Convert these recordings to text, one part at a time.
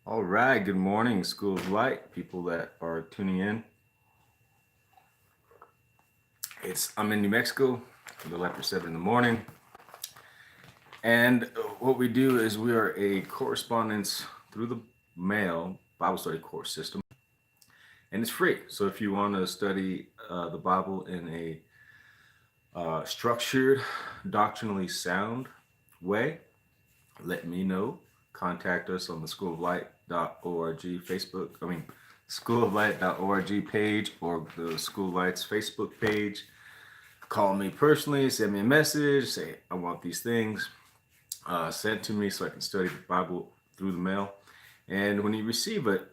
All right, good morning, School of Light, people that are tuning in. I'm in New Mexico, a little after 7 in the morning. And what we do is we are a correspondence through the mail Bible study course system, and it's free. So if you want to study the Bible in a structured, doctrinally sound way, let me know. Contact us on the schooloflight.org Facebook, schooloflight.org page or the School of Light's Facebook page. Call me personally, send me a message, say, I want these things sent to me so I can study the Bible through the mail. And when you receive it,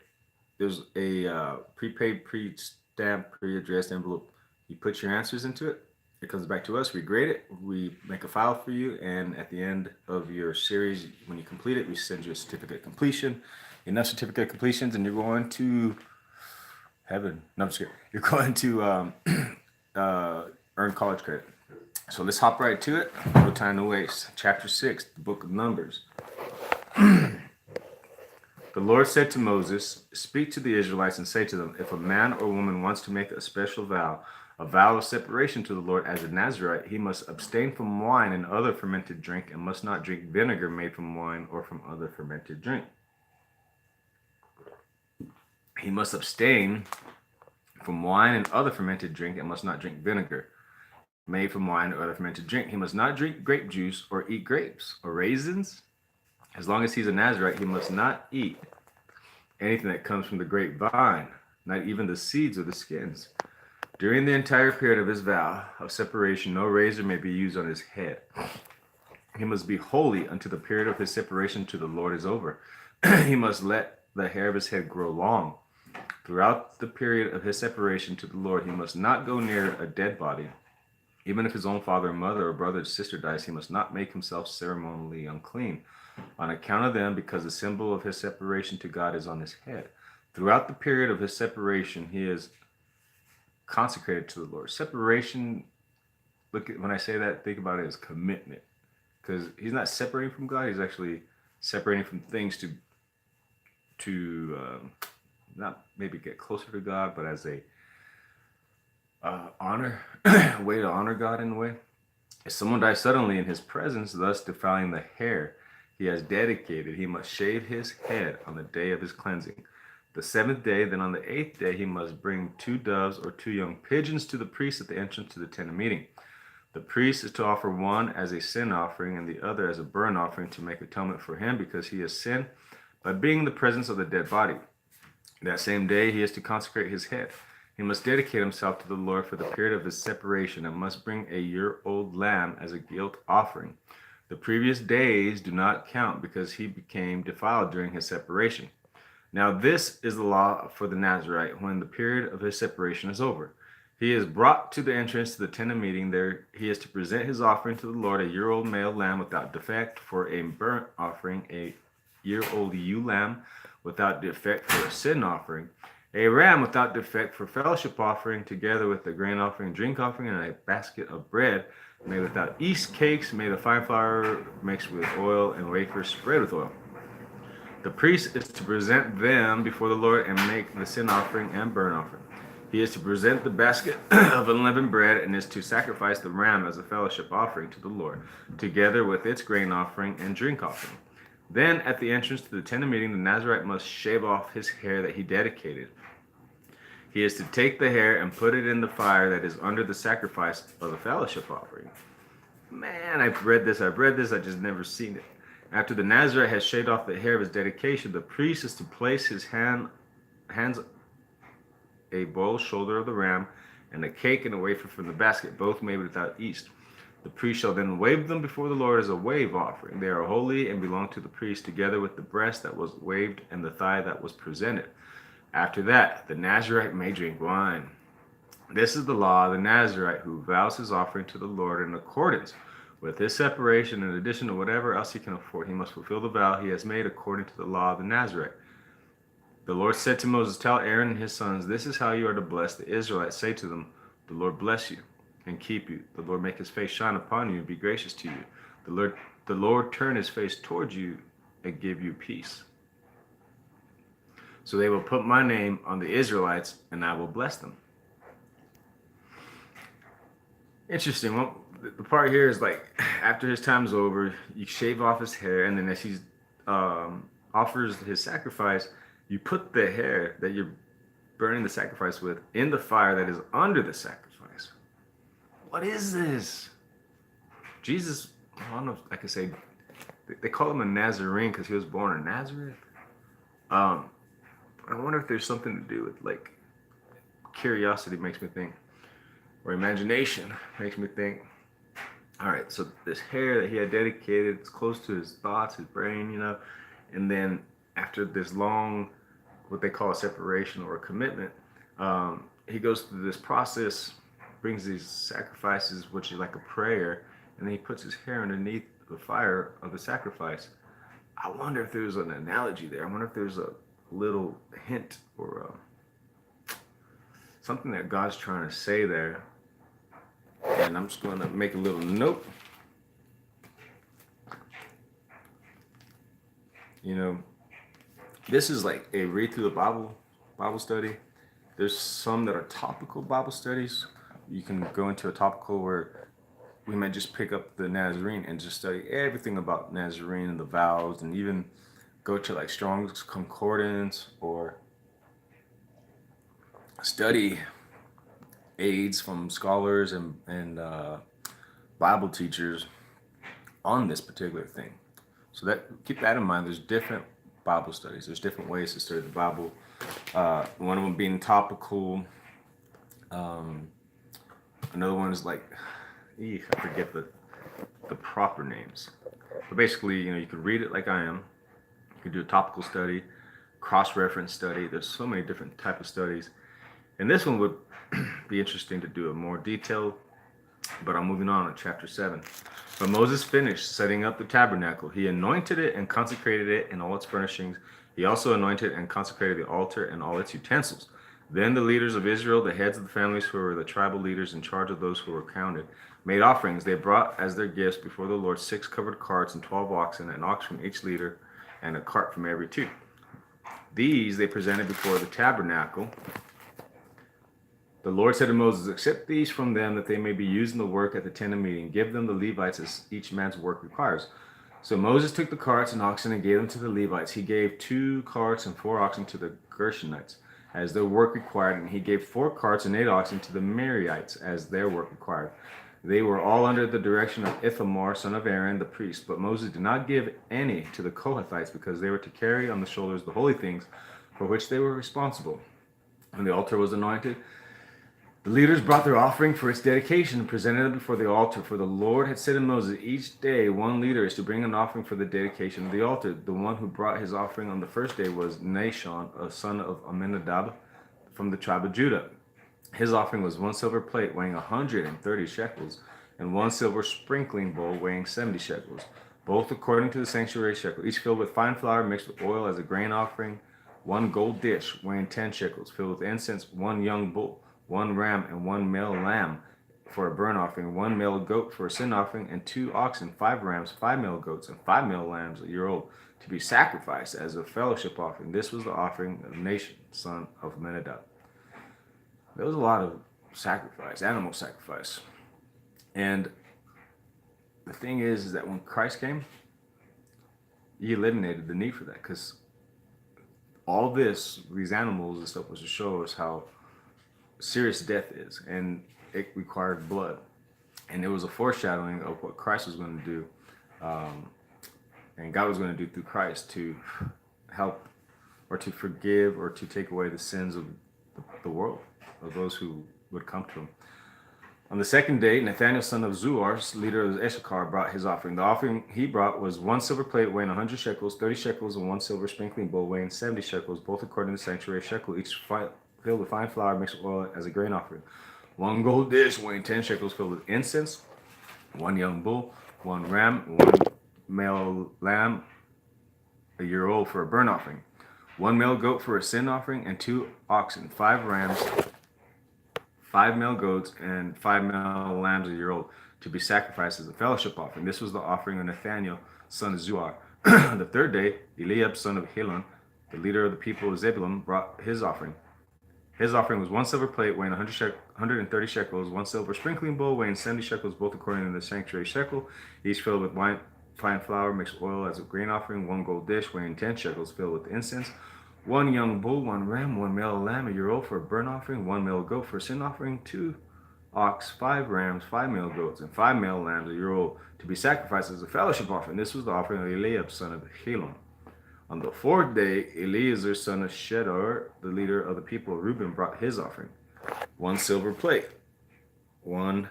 there's a prepaid, pre-stamped, pre-addressed envelope. You put your answers into it. It comes back to us. We grade it. We make a file for you. And at the end of your series, when you complete it, we send you a certificate of completion. Enough certificate of completions, and you're going to heaven. No, I'm just kidding. You're going to earn college credit. So let's hop right to it. No time to waste. Chapter 6, the book of Numbers. The Lord said to Moses, "Speak to the Israelites and say to them, if a man or woman wants to make a special vow, a vow of separation to the Lord as a Nazirite, he must abstain from wine and other fermented drink and must not drink vinegar made from wine or from other fermented drink. He must abstain from wine and other fermented drink and must not drink vinegar made from wine or other fermented drink. He must not drink grape juice or eat grapes or raisins. As long as he's a Nazirite, he must not eat anything that comes from the grapevine, not even the seeds or the skins. During the entire period of his vow of separation, no razor may be used on his head. He must be holy until the period of his separation to the Lord is over. He must let the hair of his head grow long. Throughout the period of his separation to the Lord, he must not go near a dead body. Even if his own father or mother or brother or sister dies, he must not make himself ceremonially unclean on account of them, because the symbol of his separation to God is on his head. Throughout the period of his separation, he is consecrated to the Lord. Separation, look at, when I say that, think about it as commitment, because he's not separating from God. He's actually separating from things to not maybe get closer to God, but as a honor way to honor God in a way. If someone dies suddenly in his presence, thus defiling the hair he has dedicated, he must shave his head on the day of his cleansing. The seventh day, then on the eighth day, he must bring 2 doves or 2 young pigeons to the priest at the entrance to the tent of meeting. The priest is to offer one as a sin offering and the other as a burnt offering to make atonement for him, because he has sinned by being in the presence of the dead body. That same day, he is to consecrate his head. He must dedicate himself to the Lord for the period of his separation and must bring a year-old lamb as a guilt offering. The previous days do not count because he became defiled during his separation. Now this is the law for the Nazarite when the period of his separation is over. He is brought to the entrance to the tent of meeting. There he is to present his offering to the Lord, a year-old male lamb without defect for a burnt offering, a year-old ewe lamb without defect for a sin offering, a ram without defect for fellowship offering, together with the grain offering, drink offering, and a basket of bread made without yeast, cakes made of fine flour mixed with oil, and wafers spread with oil. The priest is to present them before the Lord and make the sin offering and burnt offering. He is to present the basket of unleavened bread and is to sacrifice the ram as a fellowship offering to the Lord, together with its grain offering and drink offering. Then, at the entrance to the tent of meeting, the Nazarite must shave off his hair that he dedicated. He is to take the hair and put it in the fire that is under the sacrifice of the fellowship offering. Man, I've read this, I just never seen it. After the Nazarite has shaved off the hair of his dedication, the priest is to place his hands a boiled shoulder of the ram and a cake and a wafer from the basket, both made without yeast. The priest shall then wave them before the Lord as a wave offering. They are holy and belong to the priest, together with the breast that was waved and the thigh that was presented. After that, the Nazarite may drink wine. This is the law of the Nazarite who vows his offering to the Lord in accordance with his separation, in addition to whatever else he can afford. He must fulfill the vow he has made according to the law of the Nazarite. The Lord said to Moses, "Tell Aaron and his sons, this is how you are to bless the Israelites. Say to them, the Lord bless you and keep you. The Lord make his face shine upon you and be gracious to you. The Lord turn his face towards you and give you peace." So they will put my name on the Israelites, and I will bless them. Interesting. Well, the part here is like after his time's over, you shave off his hair, and then as he offers his sacrifice, you put the hair that you're burning the sacrifice with in the fire that is under the sacrifice. What is this? Jesus, I don't know if I could say, they call him a Nazarene because he was born in Nazareth. I wonder if there's something to do with like curiosity makes me think, or imagination makes me think. All right, so this hair that he had dedicated, it's close to his thoughts, his brain, and then after this long, what they call a separation or a commitment, he goes through this process, brings these sacrifices, which is like a prayer, and then he puts his hair underneath the fire of the sacrifice. I wonder if there's an analogy there. I wonder if there's a little hint or something that God's trying to say there. And I'm just going to make a little note. This is like a read through the Bible study. There's some that are topical Bible studies. You can go into a topical where we might just pick up the Nazarene and just study everything about Nazarene and the vows, and even go to like Strong's Concordance or study aids from scholars and Bible teachers on this particular thing. So that keep that in mind. There's different Bible studies. There's different ways to study the Bible. One of them being topical. Another one is like, I forget the proper names. But basically, you could read it like I am. You could do a topical study, cross-reference study. There's so many different type of studies. And this one would be interesting to do a more detailed, but I'm moving on to chapter 7. But Moses finished setting up the tabernacle. He anointed it and consecrated it and all its furnishings. He also anointed and consecrated the altar and all its utensils. Then the leaders of Israel, the heads of the families who were the tribal leaders in charge of those who were counted, made offerings. They brought as their gifts before the Lord 6 covered carts and 12 oxen, an ox from each leader, and a cart from every two. These they presented before the tabernacle. The Lord said to Moses, accept these from them that they may be used in the work at the tent of meeting. Give them the Levites as each man's work requires. So Moses took the carts and oxen and gave them to the Levites. He gave 2 carts and 4 oxen to the Gershonites as their work required, and he gave 4 carts and 8 oxen to the Merarites as their work required. They were all under the direction of Ithamar, son of Aaron, the priest. But Moses did not give any to the Kohathites because they were to carry on the shoulders the holy things for which they were responsible. When the altar was anointed, the leaders brought their offering for its dedication and presented it before the altar. For the Lord had said to Moses, each day one leader is to bring an offering for the dedication of the altar. The one who brought his offering on the first day was Nahshon, a son of Amminadab, from the tribe of Judah. His offering was 1 silver plate weighing 130 shekels, and 1 silver sprinkling bowl weighing 70 shekels, both according to the sanctuary shekel, each filled with fine flour mixed with oil as a grain offering, 1 gold dish weighing 10 shekels, filled with incense, 1 young bull, 1 ram, and 1 male lamb for a burnt offering, 1 male goat for a sin offering, and 2 oxen, 5 rams, 5 male goats, and 5 male lambs a year old, to be sacrificed as a fellowship offering. This was the offering of Nahshon, son of Amminadab. There was a lot of sacrifice, animal sacrifice. And the thing is that when Christ came, he eliminated the need for that, because all these animals and stuff was to show us how serious death is, and it required blood, and it was a foreshadowing of what Christ was going to do, and God was going to do through Christ to help or to forgive or to take away the sins of the world, of those who would come to him. On the second day, Nathaniel, son of Zuar, leader of Issachar, brought his offering. The offering he brought was 1 silver plate weighing 100 shekels, 30 shekels, and 1 silver sprinkling bowl weighing 70 shekels, both according to the sanctuary shekel, each filled with fine flour mixed with oil as a grain offering. 1 gold dish weighing 10 shekels filled with incense, 1 young bull, 1 ram, 1 male lamb a year old for a burnt offering, 1 male goat for a sin offering, and 2 oxen, 5 rams, 5 male goats, and 5 male lambs a year old, to be sacrificed as a fellowship offering. This was the offering of Nathaniel, son of Zuar. On the third day, Eliab, son of Helon, the leader of the people of Zebulun, brought his offering. His offering was one silver plate weighing 130 shekels, one silver sprinkling bowl weighing 70 shekels, both according to the sanctuary shekel, each filled with wine, fine flour, mixed oil as a grain offering, one gold dish weighing 10 shekels filled with incense, one young bull, one ram, one male lamb, a year old for a burnt offering, one male goat for a sin offering, 2 ox, 5 rams, 5 male goats, and 5 male lambs, a year old, to be sacrificed as a fellowship offering. This was the offering of Eliab, son of Helon. On the 4th day, Eleazar, son of Shedar, the leader of the people of Reuben, brought his offering. One silver plate, one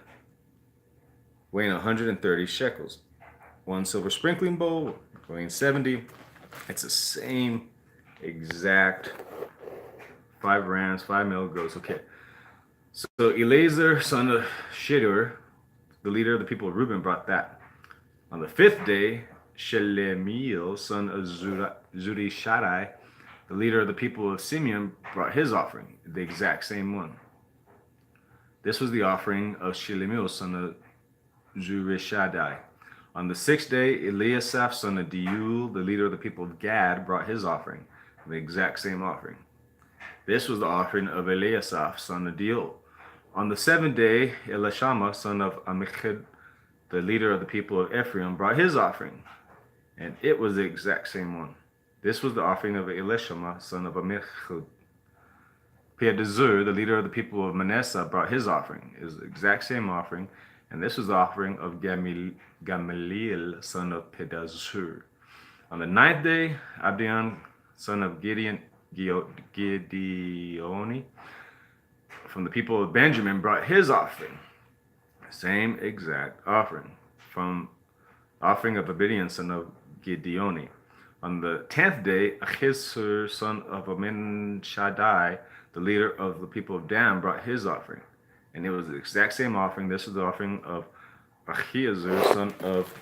weighing 130 shekels, one silver sprinkling bowl weighing 70. It's the same exact 5 rams, 5 male goats. Okay. So Eleazar, son of Shedar, the leader of the people of Reuben, brought that. On the 5th day, Shelemiel, son of Zurishaddai, the leader of the people of Simeon, brought his offering, the exact same one. This was the offering of Shelemiel, son of Zurishaddai. On the 6th day, Eliasaph, son of Deuel, the leader of the people of Gad, brought his offering, the exact same offering. This was the offering of Eliasaph, son of Deuel. On the 7th day, Elishama, son of Amichud, the leader of the people of Ephraim, brought his offering, and it was the exact same one. This was the offering of Elishama, son of Amichud. Pedazur, the leader of the people of Manasseh, brought his offering. It was the exact same offering, and this was the offering of Gamaliel, son of Pedazur. On the 9th day, Abdion, son of Gideoni, from the people of Benjamin, brought his offering. Same exact offering. From offering of Abidian, son of Gideoni. On the 10th day, Achisur, son of Aminshadai, the leader of the people of Dan, brought his offering. And it was the exact same offering. This was the offering of Achiezer, son of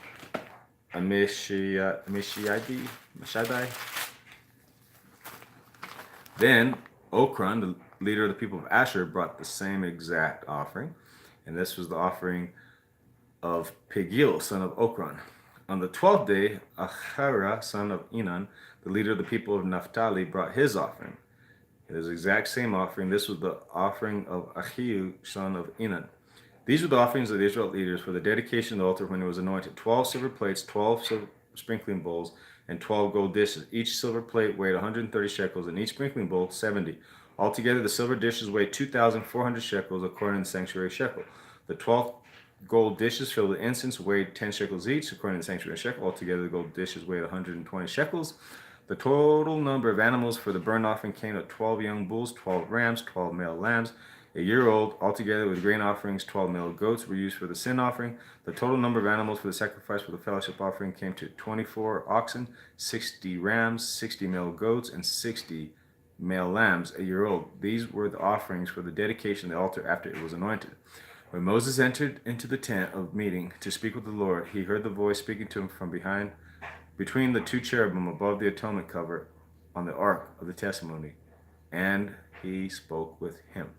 Amishadai. Then Okran, the leader of the people of Asher, brought the same exact offering. And this was the offering of Pegil, son of Okran. On the 12th day, Achara, son of Enan, the leader of the people of Naphtali, brought his offering. It is the exact same offering. This was the offering of Achiu, son of Enan. These were the offerings of the Israelite leaders for the dedication of the altar when it was anointed: 12 silver plates, 12 silver sprinkling bowls, and 12 gold dishes. Each silver plate weighed 130 shekels, and each sprinkling bowl 70. Altogether, the silver dishes weighed 2,400 shekels, according to the sanctuary shekel. The 12 gold dishes filled with incense weighed 10 shekels each, according to the sanctuary shekel. Altogether, the gold dishes weighed 120 shekels. The total number of animals for the burnt offering came to 12 young bulls, 12 rams, 12 male lambs, a year old. Altogether, with grain offerings, 12 male goats were used for the sin offering. The total number of animals for the sacrifice for the fellowship offering came to 24 oxen, 60 rams, 60 male goats, and 60 male lambs, a year old. These were the offerings for the dedication of the altar after it was anointed. When Moses entered into the tent of meeting to speak with the Lord, he heard the voice speaking to him from behind, between the 2 cherubim above the atonement cover on the ark of the testimony, and he spoke with him.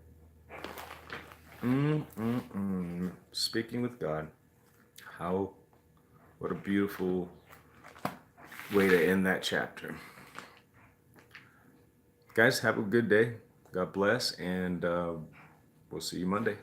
Speaking with God. What a beautiful way to end that chapter. Guys, have a good day. God bless, and we'll see you Monday.